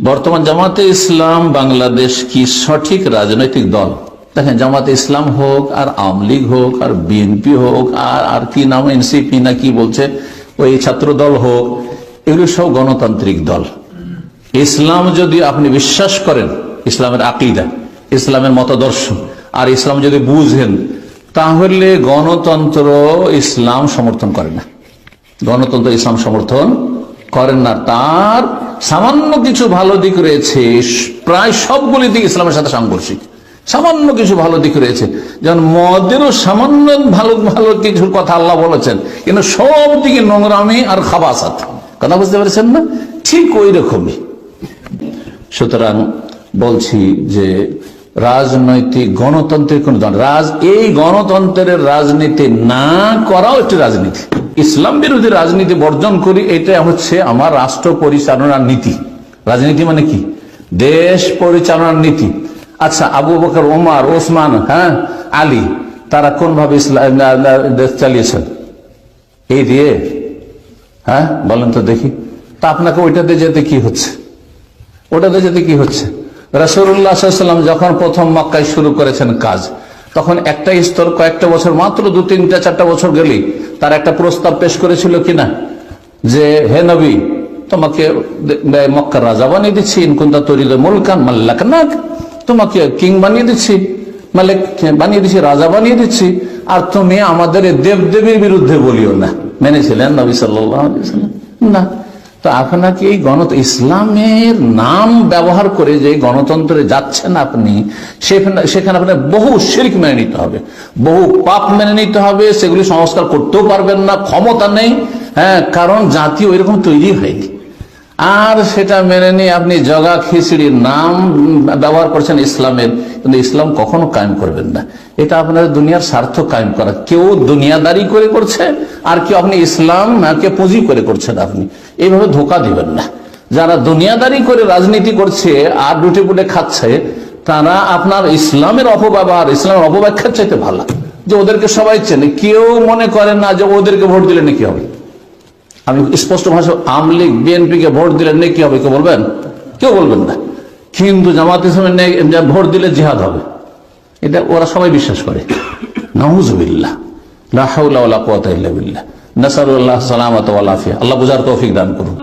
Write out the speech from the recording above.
বর্তমান জামাতে ইসলাম বাংলাদেশ কি সঠিক রাজনৈতিক দল? দেখেন, জামাতে ইসলাম হোক আর আওয়ামী লীগ হোক আর বিএনপি হোক আর কি নাম এনসিপি না কি বলছে, ওই ছাত্র দল হোক, এগুলো সব গণতান্ত্রিক দল। ইসলাম যদি আপনি বিশ্বাস করেন, ইসলামের আকীদা, ইসলামের মতাদর্শ আর ইসলাম যদি বুঝেন, তাহলে গণতন্ত্র ইসলাম সমর্থন করে না। গণতন্ত্র ইসলাম সমর্থন করেন না। তার সামান্য কিছু ভালো দিক রয়েছে, প্রায় সবগুলি দিক ইসলামের সাথে সাংঘর্ষিক। সামান্য কিছু ভালো দিক রয়েছে, যেমন মদেরও সামান্য ভালো ভালো কিছু কথা আল্লাহ বলেছেন, কিন্তু সব দিকে নোংরামি আর খাবাসাত। কথা বুঝতে পারছেন না? ঠিক ওই রকমই। সুতরাং বলছি যে রাজনৈতিক গণতন্ত্রের কোন এই গণতন্ত্রের রাজনীতি না করাও একটি রাজনীতি। ইসলাম বিরোধী রাজনীতি বর্জন করি, এটা হচ্ছে আমার রাষ্ট্র পরিচালনার নীতি। রাজনীতি মানে কি? দেশ পরিচালনার নীতি। আচ্ছা, আবু বকর, ওমর, ওসমান, আলী, তারা কোন ভাবে ইসলাম দেশ চালিয়েছেন? এই দিয়ে বলেন তো দেখি। তা আপনাকে ওইটাতে যেতে কি হচ্ছে? ওটাতে যেতে কি হচ্ছে? রাসূলুল্লাহ সাল্লাল্লাহু আলাইহি ওয়াসাল্লাম যখন প্রথম মক্কায় শুরু করেছেন কাজ, তখন একটা স্তর কয়েকটা বছর, মাত্র 2, 3, 4 বছর গেলেই তার একটা প্রস্তাব পেশ করেছিল কিনা, যে হে নবী, তোমাকে মক্কার রাজা বানিয়ে দিচ্ছি, ইনকুনতা তুরিদু মুলকান মাল্লাকনাক, তোমাকে কিং বানিয়ে দিচ্ছি, মালিক বানিয়ে দিচ্ছি, রাজা বানিয়ে দিচ্ছি, আর তুমি আমাদের দেবদেবীর বিরুদ্ধে বলিও না। মেনেছিলেন নবী সাল্লাল্লাহু আলাইহি ওয়াসাল্লাম? না। তো আপনাকে এই ইসলামের নাম ব্যবহার করে যে গণতন্ত্রে যাচ্ছেন আপনি, সেখানে আপনার বহু শিরক মেনে নিতে হবে, বহু পাপ মেনে নিতে হবে, সেগুলি সংস্কার করতেও পারবেন না, ক্ষমতা নেই। কারণ জাতি ওইরকম তৈরি হয়নি। আর সেটা মেনে নিয়ে আপনি জগা খিচড়ির নাম ব্যবহার করছেন ইসলামের, কিন্তু ইসলাম কখনো কায়েম করবেন না। এটা আপনার দুনিয়ার স্বার্থ কায়েম করা। কেউ দুনিয়াদারি করে করছে, আর কেউ আপনি ইসলামকে পুঁজি করে করছেন। আপনি এইভাবে ধোঁকা দিবেন না। যারা দুনিয়াদারি করে রাজনীতি করছে আর লুটে পুটে খাচ্ছে, তারা আপনার ইসলামের অপব্যবহার, ইসলামের অপব্যাখ্যার চাইতে ভালো। যে ওদেরকে সবাই চেনে, কেউ মনে করে না যে ওদেরকে ভোট দিলে নাকি হবে। আমি স্পষ্ট ভাষা, আওয়ামী লীগ বিএনপি কে ভোট দিলে নেকি হবে, কেউ বলবেন? কেউ বলবেন না। কিন্তু জামাত ইসলামের ভোট দিলে জিহাদ হবে, এটা ওরা সবাই বিশ্বাস করে। নাউযুবিল্লাহ, লা হাওলা ওয়ালা কুওয়াতা ইল্লা বিল্লাহ, নাসালুল্লাহ সালামাত ওয়াল আফিয়া। আল্লাহ বুঝার তৌফিক দান করুন।